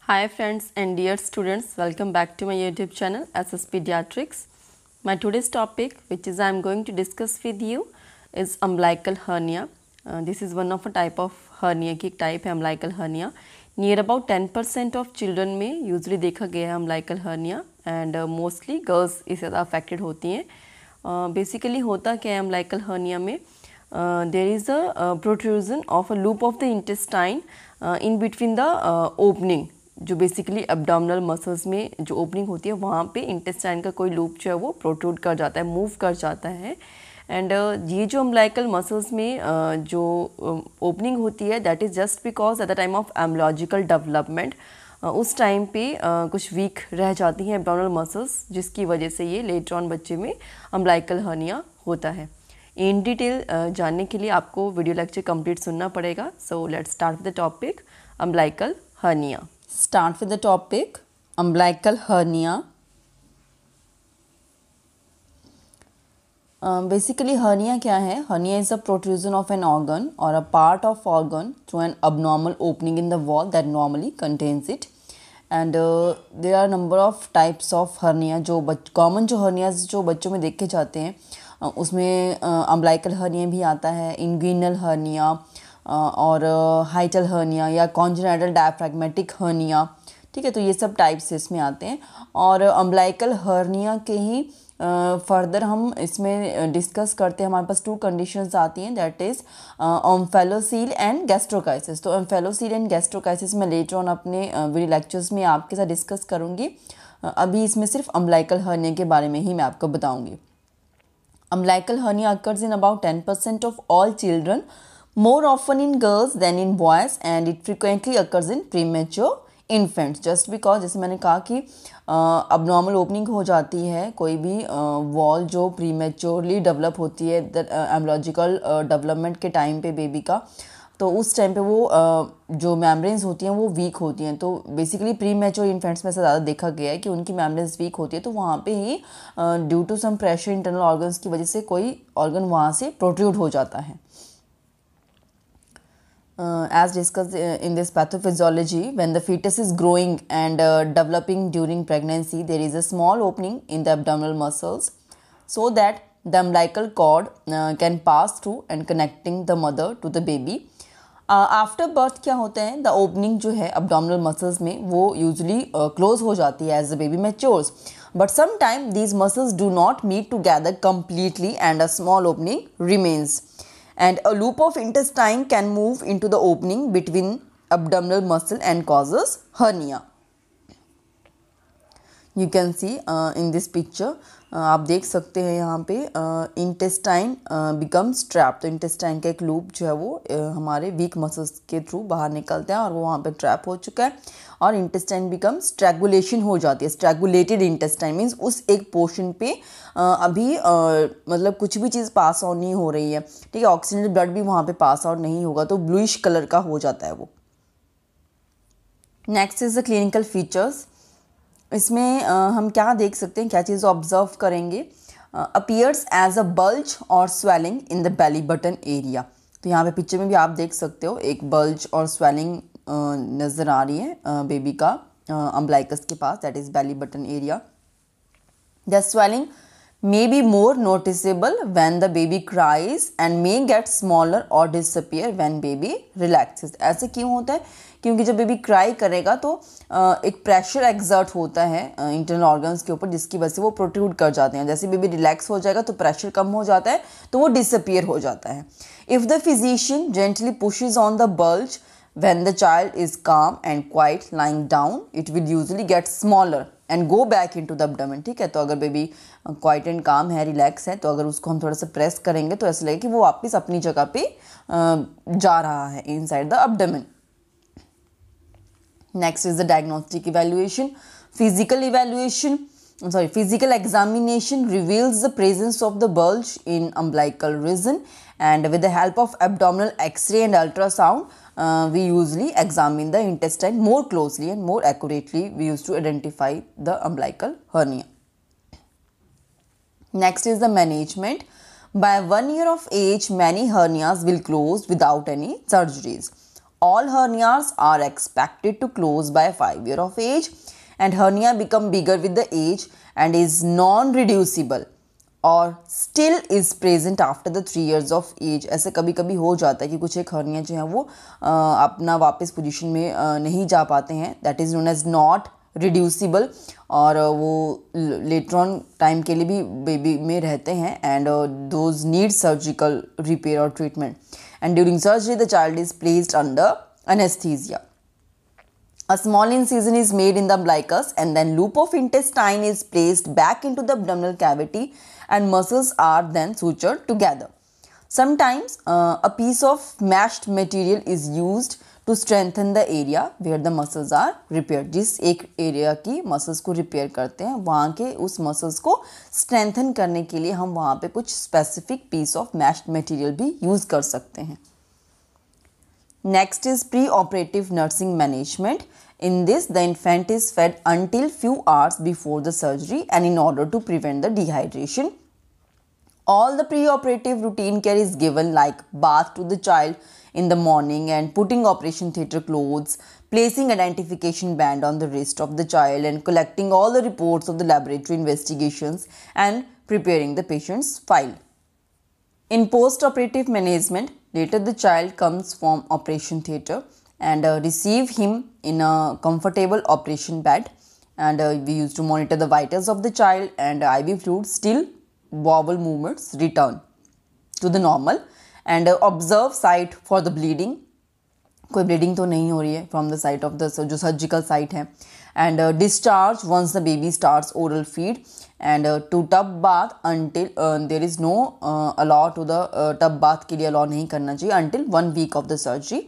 Hi friends and dear students, welcome back to my YouTube channel SS Pediatrics. My today's topic which is I am going to discuss with you is umbilical hernia. This is one of a type of hernia की type है umbilical hernia. Near about 10% of children में usually देखा गया है umbilical hernia and mostly girls इससे ज़्यादा affected होती हैं. Basically होता क्या है umbilical hernia में there is a protrusion of a loop of the intestine in between the opening. जो बेसिकली एब्डोमिनल मसल्स में जो ओपनिंग होती है वहाँ पे इंटेस्टाइन का कोई लूप जो है वो प्रोट्रूड कर जाता है, मूव कर जाता है. एंड ये जो अम्बिलिकल मसल्स में जो ओपनिंग होती है that is just because at the time of embryological development उस टाइम पे कुछ वीक रह जाती हैं एब्डोमिनल मसल्स, जिसकी वजह से ये लेटर ऑन बच्चे में अम्बिलिकल हर्निया होता है. इन डिटेल जानने के लिए आपको वीडियो लेक्चर कंप्लीट सुनना पड़ेगा. So let's start with the topic umbilical hernia. Start with the topic umbilical hernia. Basically hernia क्या है? Hernia is a protrusion of an organ or a part of organ through an abnormal opening in the wall that normally contains it. And there are number of types of hernia. जो common जो hernias जो बच्चों में देखे जाते हैं उसमें umbilical hernia भी आता है, inguinal hernia और हाइटल हर्निया या कॉन्जेनिटल डायफ्रैग्मेटिक हर्निया. ठीक है, तो ये सब टाइप्स इसमें आते हैं. और अम्बिलिकल हर्निया के ही फर्दर हम इसमें डिस्कस करते हैं. हमारे पास टू कंडीशंस आती हैं, दैट इज़ ओम्फेलोसील एंड गैस्ट्रोकाइसिस. तो ओम्फेलोसील एंड गैस्ट्रोकाइसिस मैं लेटर ऑन अपने वीडियो लेक्चर्स में आपके साथ डिस्कस करूँगी. अभी इसमें सिर्फ अम्बिलिकल हर्निया के बारे में ही मैं आपको बताऊँगी. Umbilical hernia occurs in about 10% of all children, more often in girls than in boys, and it frequently occurs in premature infants. just because जैसे मैंने कहा कि abnormal opening हो जाती है कोई भी wall जो prematurely develop होती है एम्ब्रोलॉजिकल डेवलपमेंट के टाइम पे बेबी का, तो उस टाइम पे वो जो मेम्ब्रेन्स होती हैं वो वीक होती हैं. तो बेसिकली प्री मैच्योर इन्फेंट्स में से ज़्यादा देखा गया है कि उनकी मेम्ब्रेन्स वीक होती है, तो वहाँ पे ही due to some pressure internal organs की वजह से कोई ऑर्गन वहाँ से प्रोट्रूड हो जाता है. As discussed in this pathophysiology, when the fetus is growing and developing during pregnancy, there is a small opening in the abdominal muscles so that the umbilical cord can pass through and connecting the mother to the baby. After birth क्या होता है, the opening जो है abdominal muscles में वो usually close हो जाती है as the baby matures, but sometime these muscles do not meet together completely and a small opening remains. And a loop of intestine can move into the opening between abdominal muscle and causes hernia. You can see in this picture, आप देख सकते हैं यहाँ पे intestine becomes trap. तो intestine का एक loop जो है वो हमारे वीक मसल्स के थ्रू बाहर निकलता है और वो वहाँ पे ट्रैप हो चुका है और इंटेस्टाइन बिकम स्ट्रैगुलेशन हो जाती है. स्ट्रैगुलेटेड इंटेस्टाइन मीन्स उस एक पोर्शन पे अभी मतलब कुछ भी चीज़ पास आउट नहीं हो रही है. ठीक है, ऑक्सीजन ब्लड भी वहाँ पे पास आउट नहीं होगा, तो ब्लूइश कलर का हो जाता है वो. Next is the clinical features. इसमें हम क्या देख सकते हैं, क्या चीज़ ऑब्जर्व करेंगे. अपीयर्स एज अ बल्ज और swelling in the belly button area. तो यहाँ पे पिक्चर में भी आप देख सकते हो एक बल्ज और स्वेलिंग नज़र आ रही है बेबी का अम्बिलिकस के पास, that is belly button area. The swelling may be more noticeable when the baby cries and may get smaller or disappear when baby relaxes. ऐसे क्यों होता है, क्योंकि जब बेबी क्राई करेगा तो एक प्रेशर एक्सर्ट होता है इंटरनल ऑर्गन्स के ऊपर, जिसकी वजह से वो प्रोट्रूड कर जाते हैं. जैसे बेबी रिलैक्स हो जाएगा तो प्रेशर कम हो जाता है तो वो डिसअपियर हो जाता है. If the physician gently pushes on the bulge when the child is calm and quiet lying down, it will usually get smaller and go back into the abdomen. ठीक है, तो अगर बेबी क्वाइट एंड काम है, relax है, तो अगर उसको हम थोड़ा सा प्रेस करेंगे तो ऐसा लगेगा कि वो वापस अपनी जगह पे जा रहा है inside the abdomen. Next is the diagnostic evaluation. Physical examination reveals the presence of the bulge in umbilical region, and with the help of abdominal X-ray and ultrasound, we usually examine the intestine more closely and more accurately. We used to identify the umbilical hernia. Next is the management. By 1 year of age, many hernias will close without any surgeries. All hernias are expected to close by 5 years of age, and hernia become bigger with the age and is non-reducible और still is present after the 3 years of age. ऐसे कभी कभी हो जाता है कि कुछ एक हर्निया जो है वो अपना वापस पोजीशन में नहीं जा पाते हैं, that is known as not reducible, और वो लेटर ऑन टाइम के लिए भी बेबी में रहते हैं, and those need surgical repair और treatment, and during surgery the child is placed under anaesthesia. A small incision is made in the umbilicus and then loop of intestine is placed back into the abdominal cavity and muscles are then sutured together. Sometimes a piece of meshed material is used to strengthen the area where the muscles are repaired. जिस एक area की muscles को repair करते हैं वहाँ के उस muscles को strengthen करने के लिए हम वहाँ पे कुछ specific piece of meshed material भी use कर सकते हैं. Next is pre-operative nursing management. In this, the infant is fed until few hours before the surgery and in order to prevent the dehydration. All the pre-operative routine care is given like bath to the child in the morning and putting operation theatre clothes, placing identification band on the wrist of the child and collecting all the reports of the laboratory investigations and preparing the patient's file. In post-operative management, later the child comes from operation theatre and receive him in a comfortable operation bed, and we used to monitor the vitals of the child and IV fluid, still bowel movements return to the normal, and observe site for the bleeding. कोई bleeding तो नहीं हो रही है from the site of the जो surgical site है, and discharge once the baby starts oral feed, and to tub bath until there is no allow to the tub bath के लिए अलाउ नहीं करना चाहिए until 1 week of the surgery,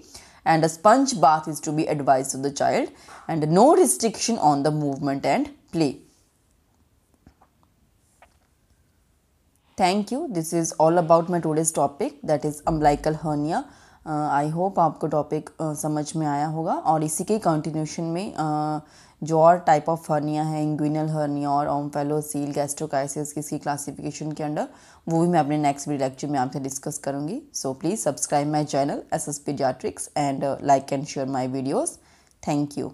and a sponge bath is to be advise to the child, and no restriction on the movement and play. Thank you. This is all about my today's topic, that is umbilical hernia. I hope आपको topic समझ में आया होगा, और इसी के continuation में जो और टाइप ऑफ हर्निया है, इंग्विनल हर्निया और ओम्फेलोसील गैस्ट्रोकाइसिस किसी क्लासिफिकेशन के अंडर, वो भी मैं अपने नेक्स्ट वीडियो लेक्चर में आपसे डिस्कस करूँगी. So please subscribe my channel SS Pediatrics and like and share my videos. Thank you.